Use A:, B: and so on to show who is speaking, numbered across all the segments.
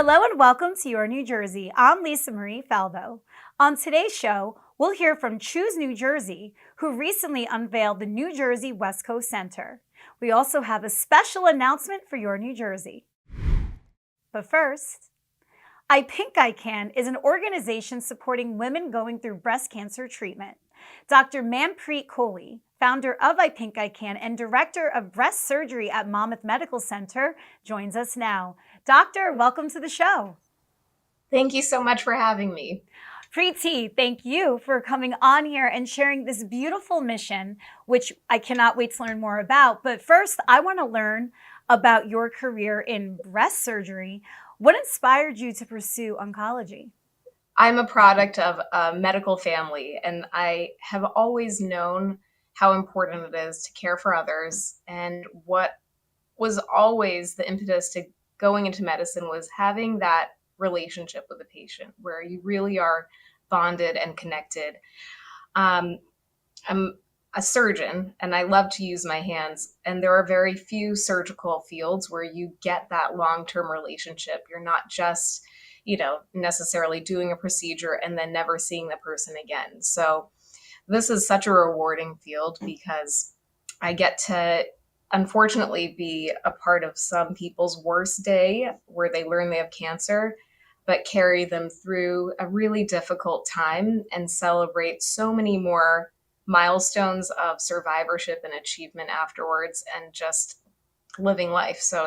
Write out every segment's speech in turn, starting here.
A: Hello and welcome to Your New Jersey. I'm Lisa Marie Falbo. On today's show, we'll hear from Choose New Jersey, who recently unveiled the New Jersey West Coast Center. We also have a special announcement for Your New Jersey. But first, I Pink I Can is an organization supporting women going through breast cancer treatment. Dr. Manpreet Kohli, founder of I Pink I Can and director of breast surgery at Monmouth Medical Center, joins us now. Doctor, welcome to the show.
B: Thank you so much for having me.
A: Preeti, thank you for coming on here and sharing this beautiful mission, which I cannot wait to learn more about. But first, I want to learn about your career in breast surgery. What inspired you to pursue oncology?
B: I'm a product of a medical family, and I have always known how important it is to care for others. And what was always the impetus to going into medicine was having that relationship with the patient where you really are bonded and connected. I'm a surgeon and I love to use my hands. And there are very few surgical fields where you get that long-term relationship. You're not just, necessarily doing a procedure and then never seeing the person again. So this is such a rewarding field because I get to unfortunately be a part of some people's worst day where they learn they have cancer, but carry them through a really difficult time and celebrate so many more milestones of survivorship and achievement afterwards and just living life. So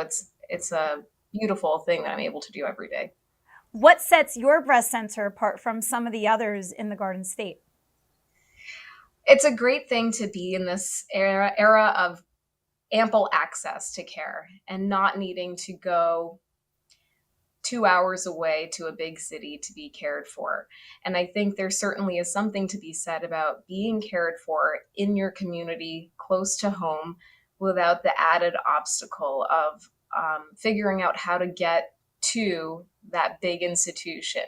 B: it's a beautiful thing that I'm able to do every day.
A: What sets your breast center apart from some of the others in the Garden State?
B: It's a great thing to be in this era of ample access to care and not needing to go 2 hours away to a big city to be cared for. And I think there certainly is something to be said about being cared for in your community, close to home, without the added obstacle of figuring out how to get to that big institution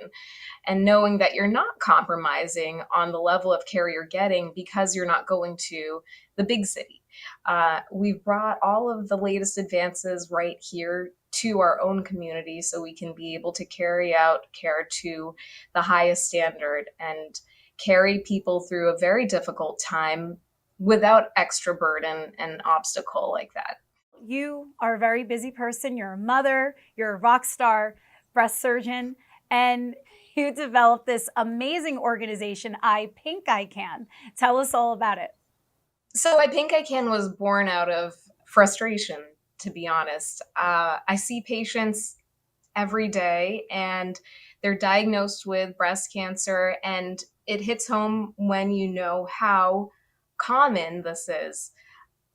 B: and knowing that you're not compromising on the level of care you're getting because you're not going to the big city. We've brought all of the latest advances right here to our own community so we can be able to carry out care to the highest standard and carry people through a very difficult time without extra burden and obstacle like that.
A: You are a very busy person. You're a mother, you're a rock star breast surgeon, and you developed this amazing organization, I Pink I Can. Tell us all about it.
B: So I Think I Can was born out of frustration, to be honest. I see patients every day and they're diagnosed with breast cancer, and it hits home when you know how common this is.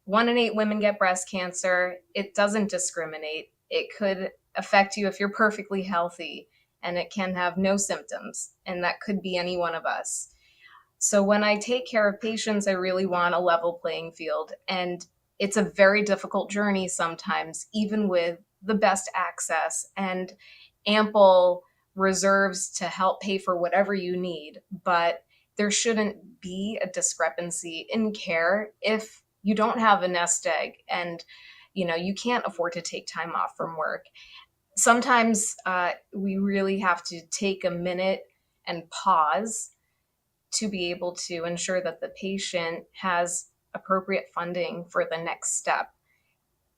B: 1 in 8 women get breast cancer. It doesn't discriminate. It could affect you if you're perfectly healthy, and it can have no symptoms, and that could be any one of us. So when I take care of patients, I really want a level playing field. And it's a very difficult journey sometimes, even with the best access and ample reserves to help pay for whatever you need. But there shouldn't be a discrepancy in care if you don't have a nest egg and you can't afford to take time off from work. Sometimes we really have to take a minute and pause to be able to ensure that the patient has appropriate funding for the next step.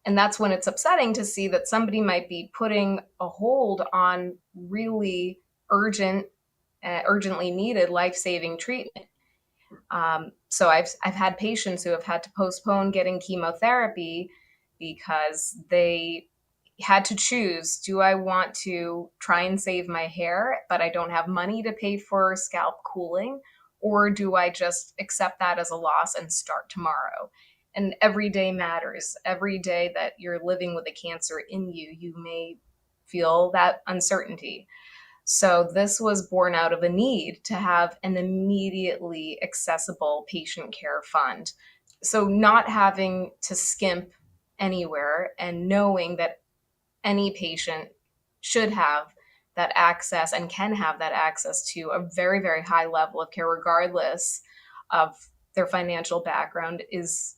B: And that's when it's upsetting to see that somebody might be putting a hold on really urgently needed life-saving treatment. So I've had patients who have had to postpone getting chemotherapy because they had to choose, do I want to try and save my hair, but I don't have money to pay for scalp cooling? Or do I just accept that as a loss and start tomorrow? And every day matters. Every day that you're living with a cancer in you, you may feel that uncertainty. So this was born out of a need to have an immediately accessible patient care fund. So not having to skimp anywhere and knowing that any patient should have that access and can have that access to a very, very high level of care, regardless of their financial background, it's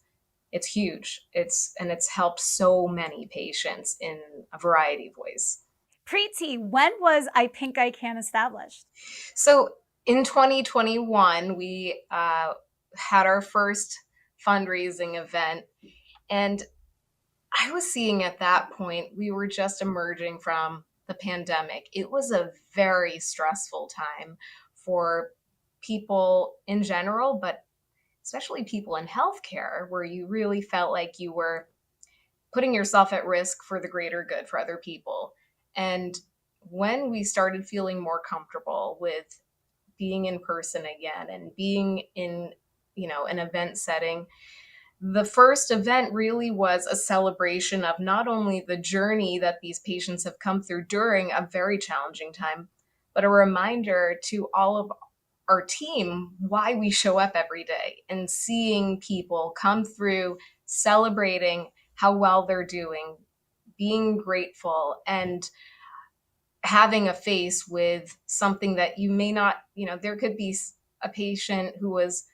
B: huge. It's helped so many patients in a variety of ways.
A: Preeti, when was I Pink I Can established?
B: So in 2021, we had our first fundraising event. And I was seeing at that point, we were just emerging from the pandemic. It was a very stressful time for people in general, but especially people in healthcare, where you really felt like you were putting yourself at risk for the greater good for other people. And when we started feeling more comfortable with being in person again and being in, an event setting, the first event really was a celebration of not only the journey that these patients have come through during a very challenging time, but a reminder to all of our team why we show up every day, and seeing people come through celebrating how well they're doing, being grateful, and having a face with something that you may not, there could be a patient who was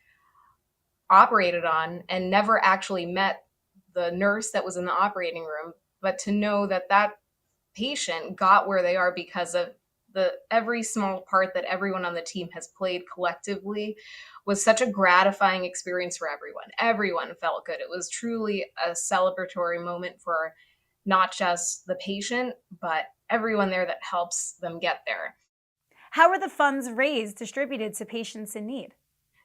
B: operated on and never actually met the nurse that was in the operating room, but to know that that patient got where they are because of the every small part that everyone on the team has played collectively was such a gratifying experience for everyone. Everyone felt good. It was truly a celebratory moment for not just the patient, but everyone there that helps them get there.
A: How were the funds raised distributed to patients in need?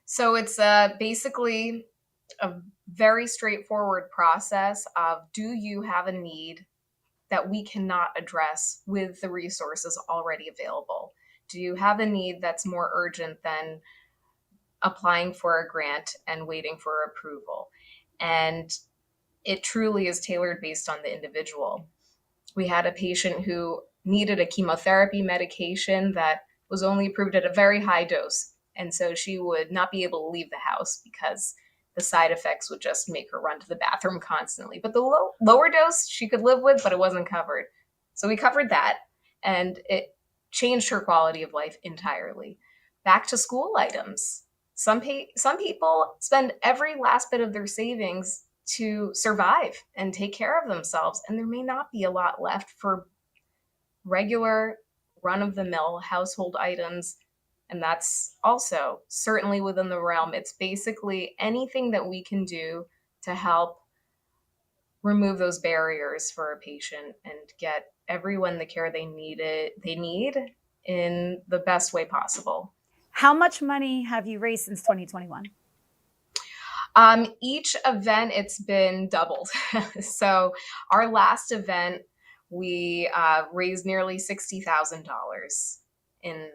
B: So it's basically a very straightforward process of, do you have a need that we cannot address with the resources already available? Do you have a need that's more urgent than applying for a grant and waiting for approval? And it truly is tailored based on the individual. We had a patient who needed a chemotherapy medication that was only approved at a very high dose. And so she would not be able to leave the house because the side effects would just make her run to the bathroom constantly. But the lower dose she could live with, but it wasn't covered. So we covered that, and it changed her quality of life entirely. Back to school items. Some people spend every last bit of their savings to survive and take care of themselves, and there may not be a lot left for regular run of the mill household items. And that's also certainly within the realm. It's basically anything that we can do to help remove those barriers for a patient and get everyone the care they need in the best way possible.
A: How much money have you raised since 2021?
B: Each event, it's been doubled. So our last event, we raised nearly $60,000 in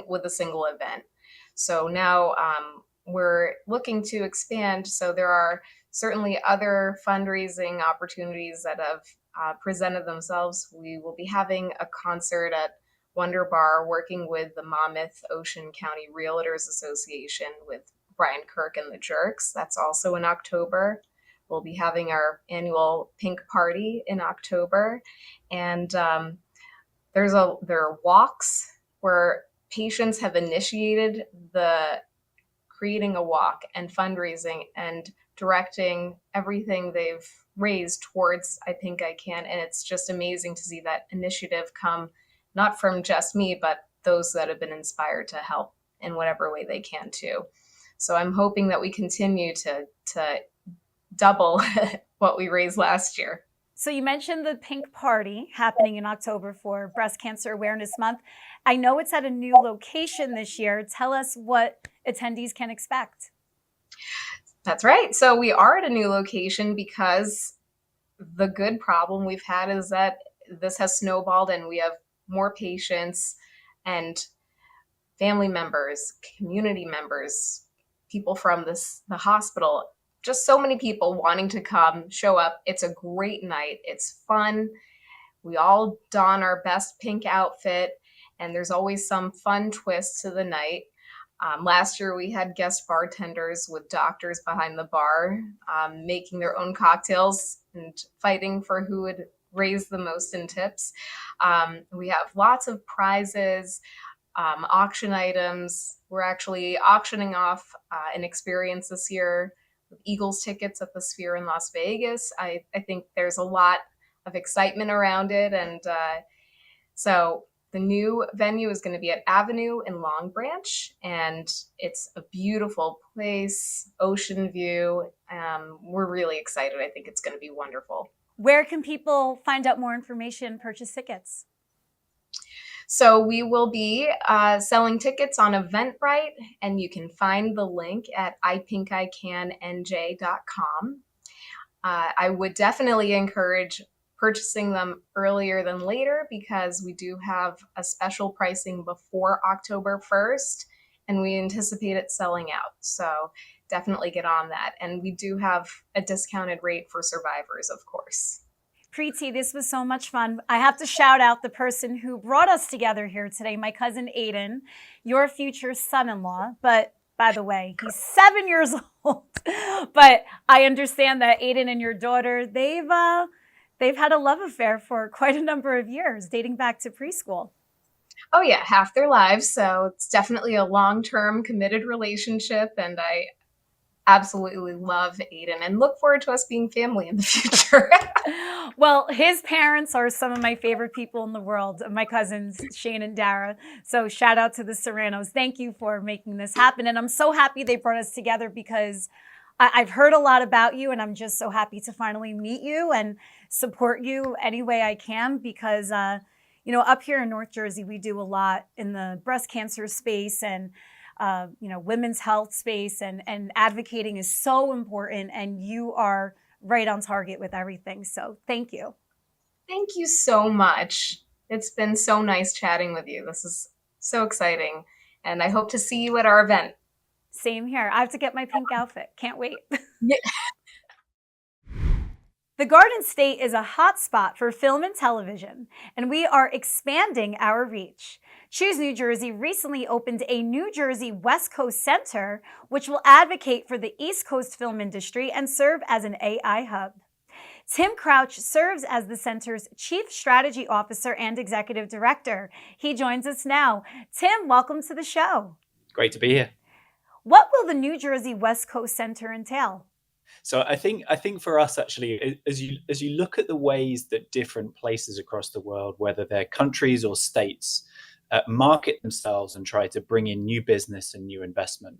B: with a single event. So now we're looking to expand. So there are certainly other fundraising opportunities that have presented themselves. We will be having a concert at Wonder Bar, working with the Monmouth Ocean County Realtors Association with Brian Kirk and the Jerks. That's also in October. We'll be having our annual Pink Party in October. And there are walks where patients have initiated the creating a walk and fundraising and directing everything they've raised towards I Think I Can. And it's just amazing to see that initiative come not from just me, but those that have been inspired to help in whatever way they can too. So I'm hoping that we continue to double what we raised last year.
A: So you mentioned the Pink Party happening in October for Breast Cancer Awareness Month. I know it's at a new location this year. Tell us what attendees can expect.
B: That's right. So we are at a new location because the good problem we've had is that this has snowballed and we have more patients and family members, community members, people from the hospital, just so many people wanting to come, show up. It's a great night. It's fun. We all don our best pink outfit, and there's always some fun twist to the night. Last year, we had guest bartenders with doctors behind the bar, making their own cocktails and fighting for who would raise the most in tips. We have lots of prizes, auction items. We're actually auctioning off an experience this year with Eagles tickets at the Sphere in Las Vegas. I think there's a lot of excitement around it, and So the new venue is going to be at Avenue in Long Branch, and it's a beautiful place, ocean view. We're really excited. I think it's going to be wonderful.
A: Where can people find out more information, purchase tickets?
B: So we will be selling tickets on Eventbrite, and you can find the link at ithinkicannj.com. I would definitely encourage purchasing them earlier than later because we do have a special pricing before October 1st, and we anticipate it selling out. So definitely get on that. And we do have a discounted rate for survivors, of course.
A: Preeti, this was so much fun. I have to shout out the person who brought us together here today, my cousin Aiden, your future son-in-law. But by the way, he's 7 years old. But I understand that Aiden and your daughter, they've had a love affair for quite a number of years, dating back to preschool.
B: Oh, yeah, half their lives. So it's definitely a long-term committed relationship. And I absolutely love Aiden and look forward to us being family in the future.
A: Well, his parents are some of my favorite people in the world, my cousins, Shane and Dara. So shout out to the Serranos. Thank you for making this happen. And I'm so happy they brought us together because I've heard a lot about you, and I'm just so happy to finally meet you and support you any way I can because, up here in North Jersey, we do a lot in the breast cancer space and women's health space, and advocating is so important, and you are right on target with everything. So thank you.
B: Thank you so much. It's been so nice chatting with you. This is so exciting. And I hope to see you at our event.
A: Same here. I have to get my pink outfit. Can't wait.
B: Yeah.
A: The Garden State is a hotspot for film and television, and we are expanding our reach. Choose New Jersey recently opened a New Jersey West Coast Center, which will advocate for the East Coast film industry and serve as an AI hub. Tim Crouch serves as the center's Chief Strategy Officer and Executive Director. He joins us now. Tim, welcome to the show.
C: Great to be here.
A: What will the New Jersey West Coast Center entail?
C: So I think for us, actually, as you look at the ways that different places across the world, whether they're countries or states, market themselves and try to bring in new business and new investment,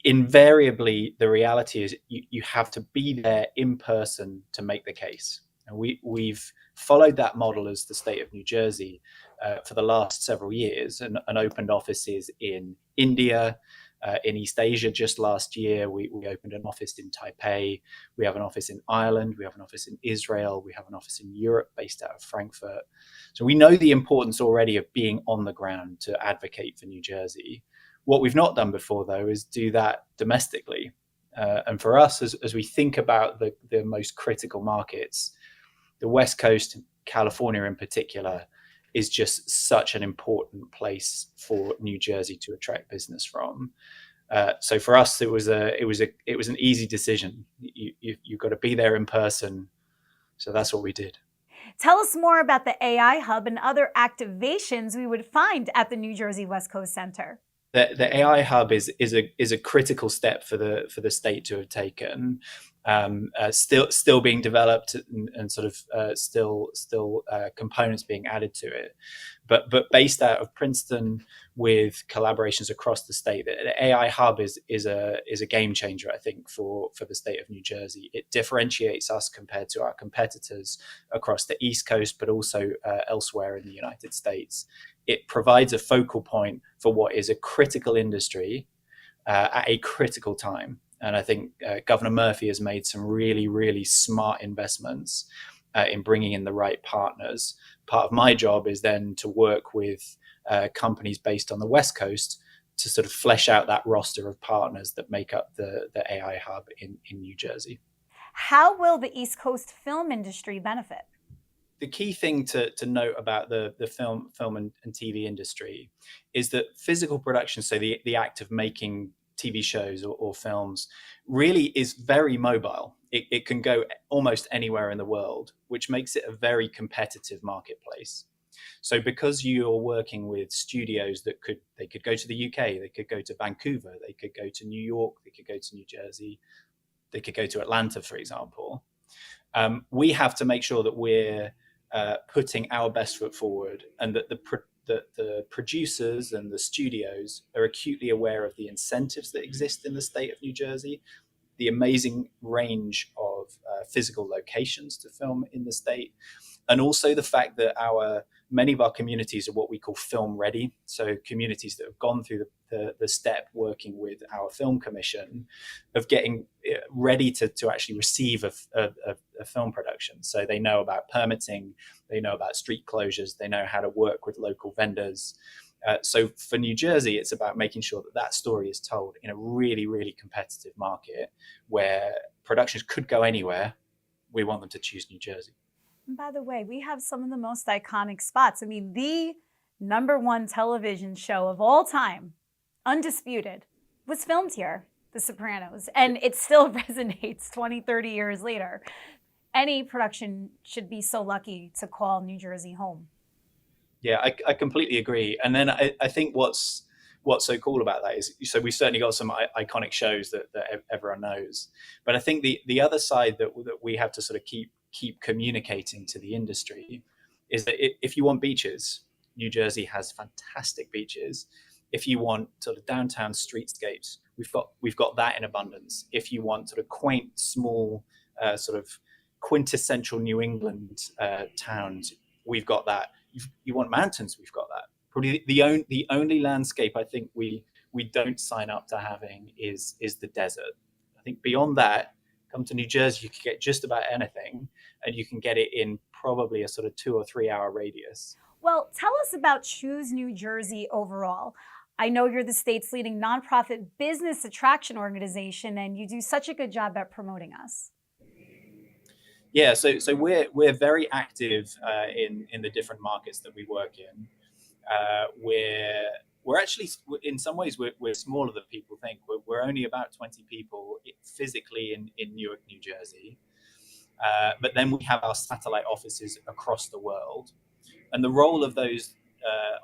C: invariably the reality is you have to be there in person to make the case. And we've followed that model as the state of New Jersey for the last several years, and opened offices in India, in East Asia. Just last year, we opened an office in Taipei. We have an office in Ireland. We have an office in Israel. We have an office in Europe based out of Frankfurt. So we know the importance already of being on the ground to advocate for New Jersey. What we've not done before, though, is do that domestically. And for us, as we think about the most critical markets, the West Coast, California in particular, is just such an important place for New Jersey to attract business from. So for us, it was an easy decision. You've got to be there in person. So that's what we did.
A: Tell us more about the AI Hub and other activations we would find at the New Jersey West Coast Center.
C: The AI Hub is a critical step for the state to have taken. Still being developed and sort of still components being added to it, but based out of Princeton with collaborations across the state. The AI Hub is a game changer, I think, for the state of New Jersey. It differentiates us compared to our competitors across the East Coast, but also elsewhere in the United States. It provides a focal point for what is a critical industry at a critical time. And I think Governor Murphy has made some really, really smart investments in bringing in the right partners. Part of my job is then to work with companies based on the West Coast to sort of flesh out that roster of partners that make up the AI Hub in New Jersey.
A: How will the East Coast film industry benefit?
C: The key thing to note about the film and TV industry is that physical production, so the act of making TV shows or films, really is very mobile. It can go almost anywhere in the world, which makes it a very competitive marketplace. So because you're working with studios that could go to the UK, they could go to Vancouver, they could go to New York, they could go to New Jersey, they could go to Atlanta, for example. We have to make sure that we're putting our best foot forward, and that the producers and the studios are acutely aware of the incentives that exist in the state of New Jersey, the amazing range of physical locations to film in the state, and also the fact that many of our communities are what we call film ready. So communities that have gone through the step working with our film commission of getting ready to actually receive a film production. So they know about permitting, they know about street closures, they know how to work with local vendors. So for New Jersey, it's about making sure that story is told in a really, really competitive market where productions could go anywhere. We want them to choose New Jersey.
A: And by the way, we have some of the most iconic spots. I mean, the #1 television show of all time, undisputed, was filmed here, The Sopranos, and it still resonates 20, 30 years later. Any production should be so lucky to call New Jersey home.
C: Yeah, I completely agree. And then I think what's so cool about that is, so we've certainly got some iconic shows that everyone knows. But I think the other side that we have to sort of keep communicating to the industry is that if you want beaches, New Jersey has fantastic beaches. If you want sort of downtown streetscapes, we've got that in abundance. If you want sort of quaint, small, sort of quintessential New England towns, we've got that. You want mountains, we've got that. Probably the only landscape I think we don't sign up to having is the desert. I think beyond that, come to New Jersey, you can get just about anything, and you can get it in probably a sort of 2 or 3 hour radius.
A: Well, tell us about Choose New Jersey overall. I know you're the state's leading nonprofit business attraction organization, and you do such a good job at promoting us.
C: Yeah, so we're very active in the different markets that we work in. We're actually, in some ways, we're smaller than people think. We're only about 20 people physically in Newark, New Jersey. But then we have our satellite offices across the world. And the role of those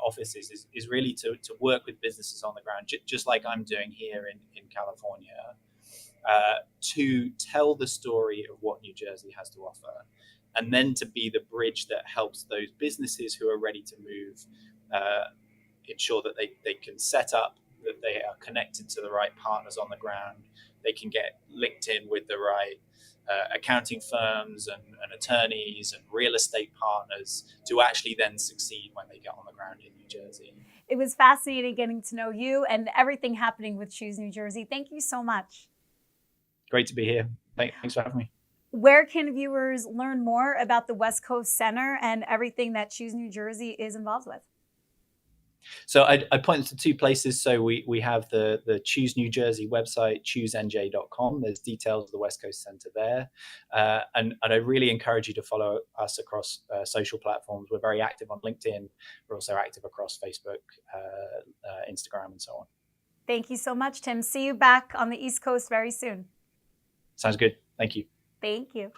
C: offices is really to work with businesses on the ground, just like I'm doing here in California, to tell the story of what New Jersey has to offer, and then to be the bridge that helps those businesses who are ready to move ensure that they can set up, that they are connected to the right partners on the ground, they can get linked in with the right accounting firms and attorneys and real estate partners to actually then succeed when they get on the ground in New Jersey.
A: It was fascinating getting to know you and everything happening with Choose New Jersey. Thank you so much.
C: Great to be here. Thanks for having me.
A: Where can viewers learn more about the West Coast Center and everything that Choose New Jersey is involved with?
C: So I pointed to 2 places. So we have the Choose New Jersey website, choosenj.com. There's details of the West Coast Center there. And I really encourage you to follow us across social platforms. We're very active on LinkedIn. We're also active across Facebook, Instagram, and so on.
A: Thank you so much, Tim. See you back on the East Coast very soon.
C: Sounds good. Thank you.
A: Thank you.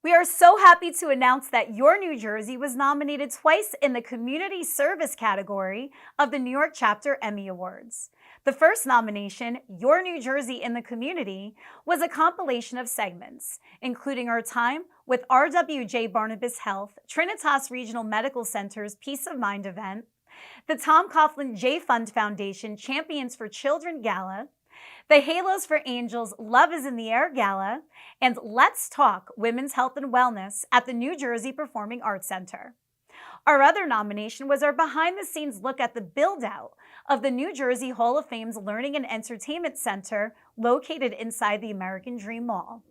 A: We are so happy to announce that Your New Jersey was nominated twice in the Community Service category of the New York Chapter Emmy Awards. The first nomination, Your New Jersey in the Community, was a compilation of segments, including our time with RWJ Barnabas Health, Trinitas Regional Medical Center's Peace of Mind event, the Tom Coughlin J Fund Foundation Champions for Children Gala, the Halos for Angels Love is in the Air Gala, and Let's Talk Women's Health and Wellness at the New Jersey Performing Arts Center. Our other nomination was our behind-the-scenes look at the build-out of the New Jersey Hall of Fame's Learning and Entertainment Center located inside the American Dream Mall.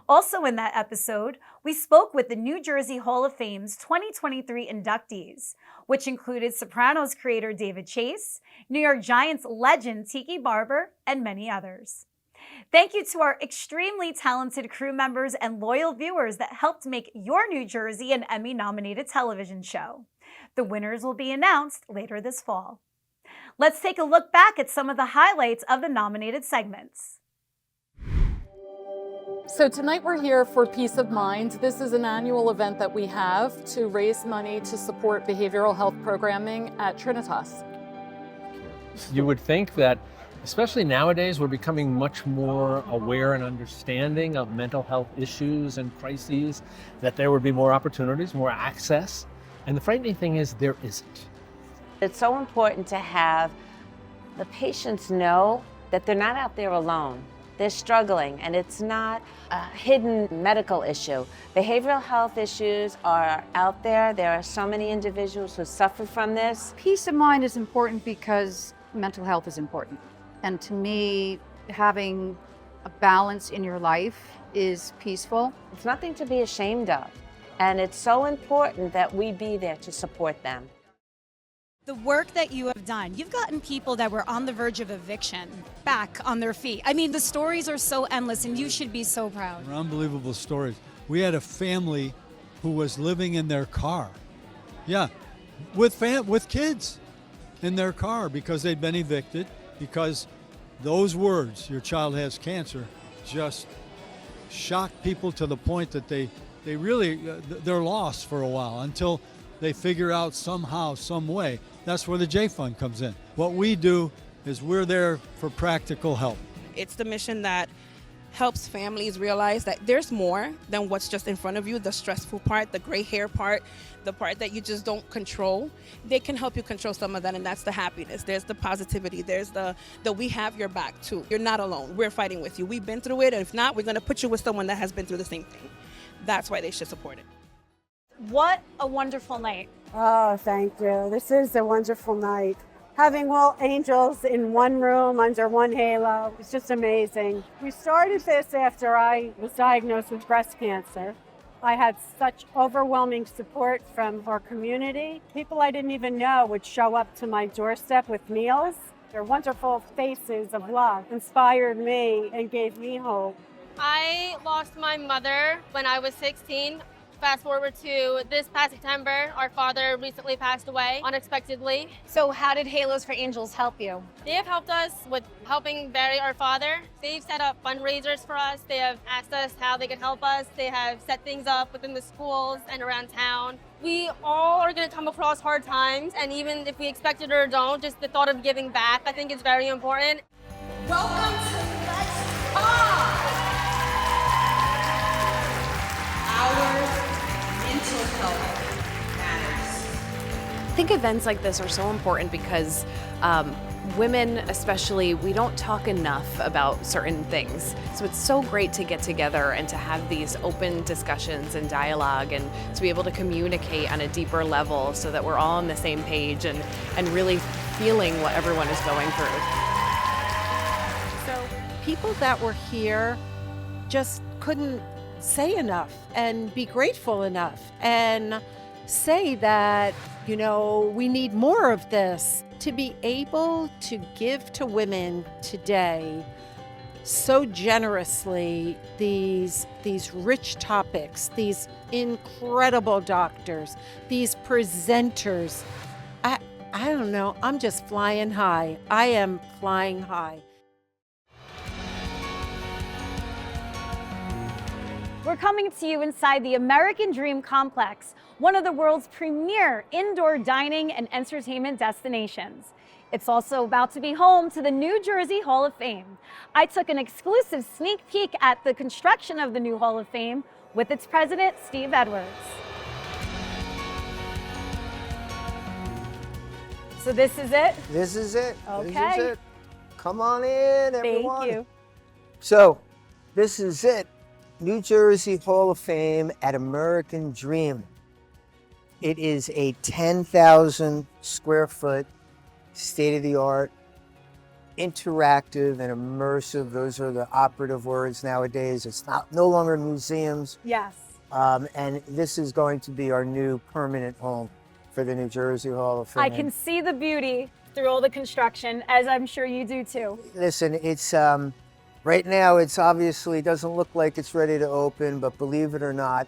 A: Also in that episode, we spoke with the New Jersey Hall of Fame's 2023 inductees, which included Sopranos creator David Chase, New York Giants legend Tiki Barber, and many others. Thank you to our extremely talented crew members and loyal viewers that helped make Your New Jersey an Emmy-nominated television show. The winners will be announced later this fall. Let's take a look back at some of the highlights of the nominated segments.
D: So tonight we're here for Peace of Mind. This is an annual event that we have to raise money to support behavioral health programming at Trinitas.
E: You would think that Especially nowadays, we're becoming much more aware and understanding of mental health issues and crises, that there would be more opportunities, more access. And the frightening thing is there isn't.
F: It's so important to have the patients know that they're not out there alone. They're struggling, and it's not a hidden medical issue. Behavioral health issues are out there. There are so many individuals who suffer from this.
G: Peace of mind is important because mental health is important. And to me, having a balance in your life is peaceful.
F: It's nothing to be ashamed of. And it's so important that we be there to support them.
H: The work that you have done, you've gotten people that were on the verge of eviction back on their feet. I mean, the stories are so endless, and you should be so proud.
I: They're unbelievable stories. We had a family who was living in their car. Yeah, with kids in their car because they'd been evicted, because those words, your child has cancer, just shocked people to the point that they really, they're lost for a while until they figure out somehow, some way. That's where the J Fund comes in. What we do is we're there for practical help.
J: It's the mission that helps families realize that there's more than what's just in front of you, the stressful part, the gray hair part, the part that you just don't control. They can help you control some of that, and that's the happiness. There's the positivity. There's the we have your back too. You're not alone. We're fighting with you. We've been through it, and if not, we're going to put you with someone that has been through the same thing. That's why they should support it.
A: What a wonderful night.
K: Oh, thank you. This is a wonderful night. Having all angels in one room under one halo is just amazing. We started this after I was diagnosed with breast cancer. I had such overwhelming support from our community. People I didn't even know would show up to my doorstep with meals. Their wonderful faces of love inspired me and gave me hope.
L: I lost my mother when I was 16. Fast forward to this past September, our father recently passed away unexpectedly.
A: So how did Halos for Angels help you?
L: They have helped us with helping bury our father. They've set up fundraisers for us. They have asked us how they could help us. They have set things up within the schools and around town. We all are going to come across hard times, and even if we expect it or don't, just the thought of giving back, I think is very important.
M: Welcome to Let's Talk! Our mental health matters.
N: I think events like this are so important because women especially, we don't talk enough about certain things. So it's so great to get together and to have these open discussions and dialogue and to be able to communicate on a deeper level so that we're all on the same page and really feeling what everyone is going through.
O: So people that were here just couldn't say enough and be grateful enough and say that, you know, we need more of this. To be able to give to women today so generously these rich topics, these incredible doctors, these presenters, I don't know, I'm just flying high. I am flying high.
A: We're coming to you inside the American Dream Complex, one of the world's premier indoor dining and entertainment destinations. It's also about to be home to the New Jersey Hall of Fame. I took an exclusive sneak peek at the construction of the new Hall of Fame with its president, Steve Edwards. So this is it?
P: This is it.
A: Okay.
P: This is it. Come on in, everyone.
A: Thank you.
P: So, this is it. New Jersey Hall of Fame at American Dream. It is a 10,000 square foot, state-of-the-art, interactive and immersive. Those are the operative words nowadays. It's no longer museums.
A: Yes.
P: And this is going to be our new permanent home for the New Jersey Hall of Fame.
A: I can see the beauty through all the construction, as I'm sure you do too.
P: Listen, it's right now, it's obviously doesn't look like it's ready to open, but believe it or not,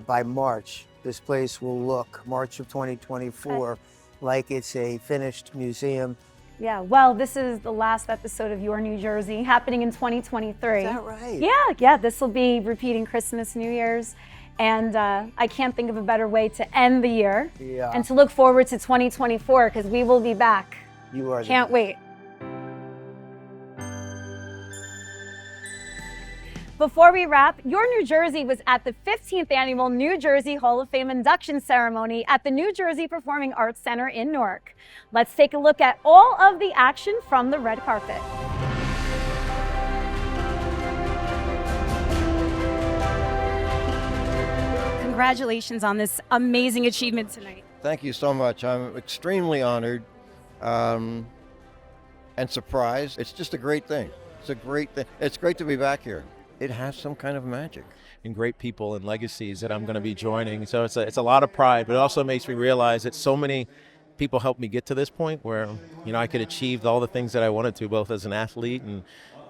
P: by March, this place will look, March of 2024, like it's a finished museum.
A: Yeah, well, this is the last episode of Your New Jersey, happening in 2023.
P: Is that right?
A: Yeah, this will be repeating Christmas, New Year's, and I can't think of a better way to end the year and to look forward to 2024, because we will be back.
P: You are.
A: Can't wait. Before we wrap, your New Jersey was at the 15th annual New Jersey Hall of Fame induction ceremony at the New Jersey Performing Arts Center in Newark. Let's take a look at all of the action from the red carpet.
H: Congratulations on this amazing achievement tonight.
Q: Thank you so much. I'm extremely honored and surprised. It's just a great thing. It's a great thing. It's great to be back here. It has some kind of magic.
R: And great people and legacies that I'm going to be joining. So it's a lot of pride, but it also makes me realize that so many people helped me get to this point where, you know, I could achieve all the things that I wanted to, both as an athlete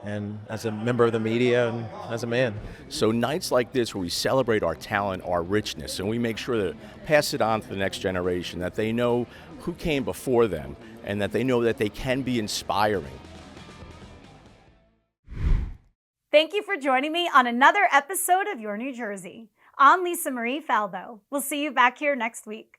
R: and as a member of the media and as a man.
S: So nights like this where we celebrate our talent, our richness, and we make sure to pass it on to the next generation, that they know who came before them and that they know that they can be inspiring.
A: Thank you for joining me on another episode of Your New Jersey. I'm Lisa Marie Falbo. We'll see you back here next week.